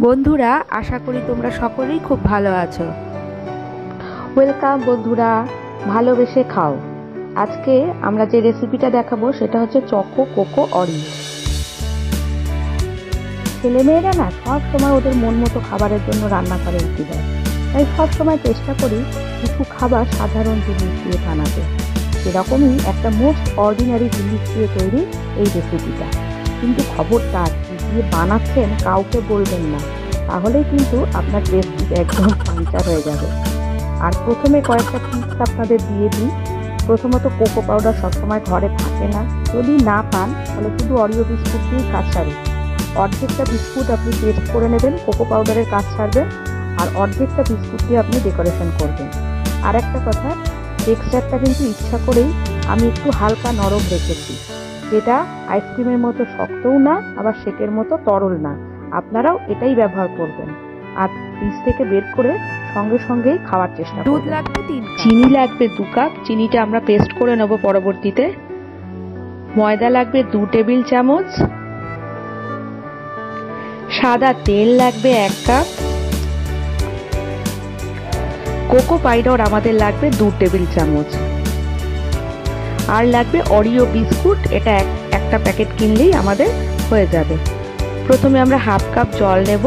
বন্ধুরা, আশা করি তোমরা সকলেই খুব ভালো আছো। ওয়েলকাম বন্ধুরা, ভালোবেসে খাও। আজকে আমরা যে রেসিপিটা দেখাবো সেটা হচ্ছে কোকো অরিও। ছেলেমেয়েরা না সব সময় ওদের মন মতো খাবারের জন্য রান্না করে উঠে দেয়, তাই সব সময় চেষ্টা করি কিছু খাবার সাধারণ জিনিস দিয়ে বানাতে। সেরকমই একটা মোস্ট অর্ডিনারি জিনিস দিয়ে তৈরি এই রেসিপিটা। কিন্তু খবরদার দিয়ে বানাচ্ছেন কাউকে বলবেন না, তাহলেই কিন্তু আপনার রেসিপি একদম পাঞ্চার হয়ে যাবে। আর প্রথমে কয়েকটা টিপস আপনাদের দিয়ে দিই। প্রথমত, কোকো পাউডার সবসময় ঘরে থাকে না, যদি না পান তাহলে শুধু অরিও বিস্কুট দিয়েই কাজ সারে। অর্ধেকটা বিস্কুট আপনি পেস্ট করে নেবেন, কোকো পাউডারের কাজ সারবেন, আর অর্ধেকটা বিস্কুট দিয়ে আপনি ডেকোরেশন করবেন। আর একটা কথা, টেক্সচারটা কিন্তু ইচ্ছা করেই আমি একটু হালকা নরম রেখেছি, যেটা আইসক্রিমের মতো শক্তও না আবার শেকের মতো তরল না। আপনারাও এটাই ব্যবহার করবেন। আর ফ্রিজ থেকে বের করে সঙ্গে সঙ্গেই খাওয়ার চেষ্টা করবেন। দুধ লাগবে 3 কাপ, চিনি লাগবে 2 কাপ, চিনিটা আমরা পেস্ট করে নেব পরবর্তীতে। ময়দা লাগবে 2 টেবিল চামচ, সাদা তেল লাগবে 1 কাপ, কোকো পাউডার আমাদের লাগবে 2 টেবিল চামচ, আর লাগবে অরিও বিস্কুট। এটা একটা প্যাকেট কিনলেই আমাদের হয়ে যাবে। প্রথমে আমরা 1/2 কাপ জল নেব,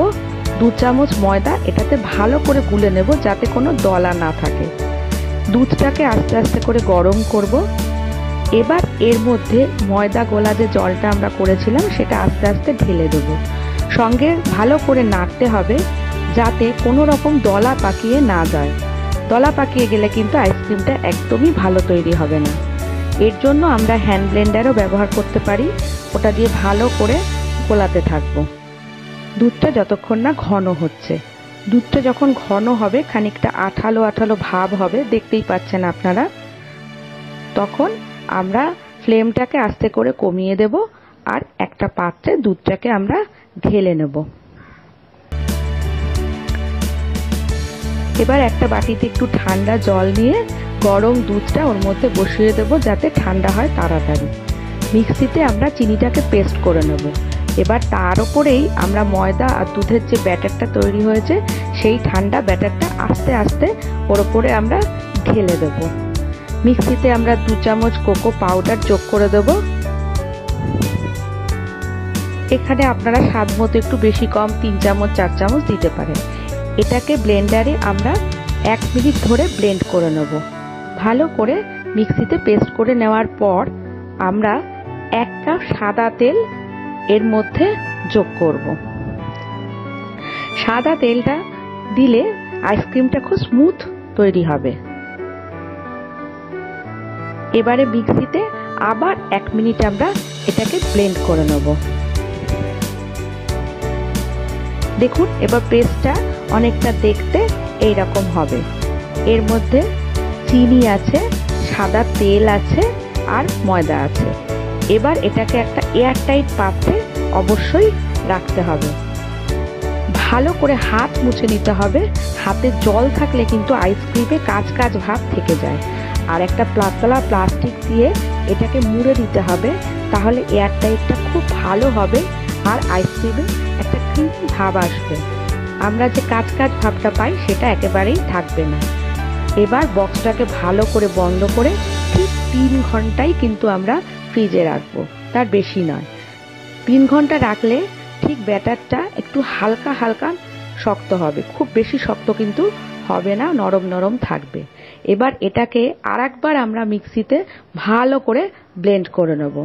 2 চামচ ময়দা এটাতে ভালো করে গুলে নেব যাতে কোনো দলা না থাকে। দুধটাকে আস্তে আস্তে করে গরম করব। এবার এর মধ্যে ময়দা গোলা যে জলটা আমরা করেছিলাম সেটা আস্তে আস্তে ঢেলে দেব। সঙ্গে ভালো করে নাড়তে হবে যাতে কোনো রকম দলা পাকিয়ে না যায়। দলা পাকিয়ে গেলে কিন্তু আইসক্রিমটা একদমই ভালো তৈরি হবে না। এর জন্য আমরা হ্যান্ড ব্লেন্ডারও ব্যবহার করতে পারি, ওটা দিয়ে ভালো করে গোলাতে থাকবো দুধটা যতক্ষণ না ঘন হচ্ছে। দুধটা যখন ঘন হবে, খানিকটা আঠালো আঠালো ভাব হবে, দেখতেই পাচ্ছেন আপনারা, তখন আমরা ফ্লেমটাকে আস্তে করে কমিয়ে দেব আর একটা পাত্রে দুধটাকে আমরা ঢেলে নেব। এবার একটা বাটিতে একটু ঠান্ডা জল নিয়ে গরম দুধটা ওর মধ্যে বসিয়ে দেব যাতে ঠান্ডা হয় তাড়াতাড়ি। মিক্সিতে আমরা চিনিটাকে পেস্ট করে নেব। এবার তার উপরেই আমরা ময়দা আর দুধের যে ব্যাটারটা তৈরি হয়েছে সেই ঠান্ডা ব্যাটারটা আস্তে আস্তে ওর উপরে আমরা ঢেলে দেব। মিক্সিতে আমরা 2 চামচ কোকো পাউডার যোগ করে দেব। এখানে আপনারা স্বাদ মতো একটু বেশি কম 3 চামচ 4 চামচ দিতে পারেন। এটাকে ব্লেন্ডারে আমরা 1 মিনিট ধরে ব্লেন্ড করে নেব। ভালো করে মিক্সিতে পেস্ট করে নেওয়ার পর আমরা 1 কাপ সাদা তেল এর মধ্যে যোগ করব। সাদা তেলটা দিলে আইসক্রিমটা খুব স্মুথ তৈরি হবে। এবারে মিক্সিতে আবার 1 মিনিট আমরা এটাকে ব্লেন্ড করে নেব। দেখুন, এবার পেস্টটা অনেকটা দেখতে এইরকম হবে। এর মধ্যে চিনি আছে, সাদা তেল আছে আর ময়দা আছে। এবার এটাকে একটা এয়ারটাইট পাত্রে অবশ্যই রাখতে হবে। ভালো করে হাত মুছে নিতে হবে। হাতে জল থাকলে কিন্তু আইসক্রিমে কাঁচ কাঁচ ভাব থেকে যায়। আর একটা পাতলা প্লাস্টিক দিয়ে এটাকে মুড়ে দিতে হবে, তাহলে এয়ারটাইটটা খুব ভালো হবে আর আইসক্রিমে একটা ক্রিমি ভাব আসবে। আমরা যে কাঁচ কাঁচ ভাবটা পাই সেটা একেবারেই থাকবে না। এবার বক্সটাকে ভালো করে বন্ধ করে ঠিক 3 ঘন্টাই কিন্তু আমরা ফ্রিজে রাখবো, তার বেশি নয়। 3 ঘন্টা রাখলে ঠিক ব্যাটারটা একটু হালকা হালকা শক্ত হবে, খুব বেশি শক্ত কিন্তু হবে না, নরম নরম থাকবে। এবার এটাকে আরেকবার আমরা মিক্সিতে ভালো করে ব্লেন্ড করে নেব।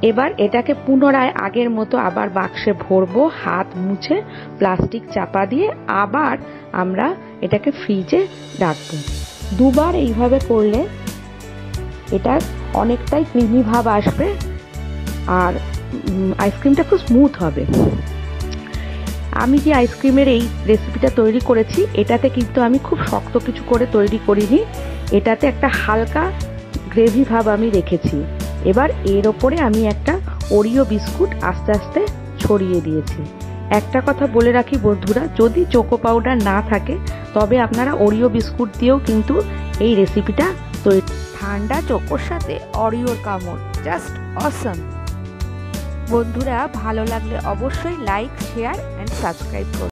এবার এটাকে পুনরায় আগের মতো আবার বাক্সে ভরবো, হাত মুছে প্লাস্টিক চাপা দিয়ে আবার আমরা এটাকে ফ্রিজে রাখবো। 2 বার এইভাবে করলে এটা অনেকটাই ক্রিমি ভাব আসবে আর আইসক্রিমটা খুব স্মুথ হবে। আমি যে আইসক্রিমের এই রেসিপিটা তৈরি করেছি এটাতে কিন্তু আমি খুব শক্ত কিছু করে তৈরি করিনি, এটাতে একটা হালকা গ্রেভি ভাব আমি রেখেছি। এবার এর ওপরে আমি একটা ওরিও বিস্কুট আস্তে আস্তে ছড়িয়ে দিয়েছি। একটা কথা বলে রাখি বন্ধুরা, যদি কোকো পাউডার না থাকে তবে আপনারা ওরিও বিস্কুট দিয়েও কিন্তু এই রেসিপিটা তৈরি। ঠান্ডা চোকোর সাথে অরিওর কামড়, জাস্ট অসম। বন্ধুরা ভালো লাগলে অবশ্যই লাইক, শেয়ার অ্যান্ড সাবস্ক্রাইব করুন।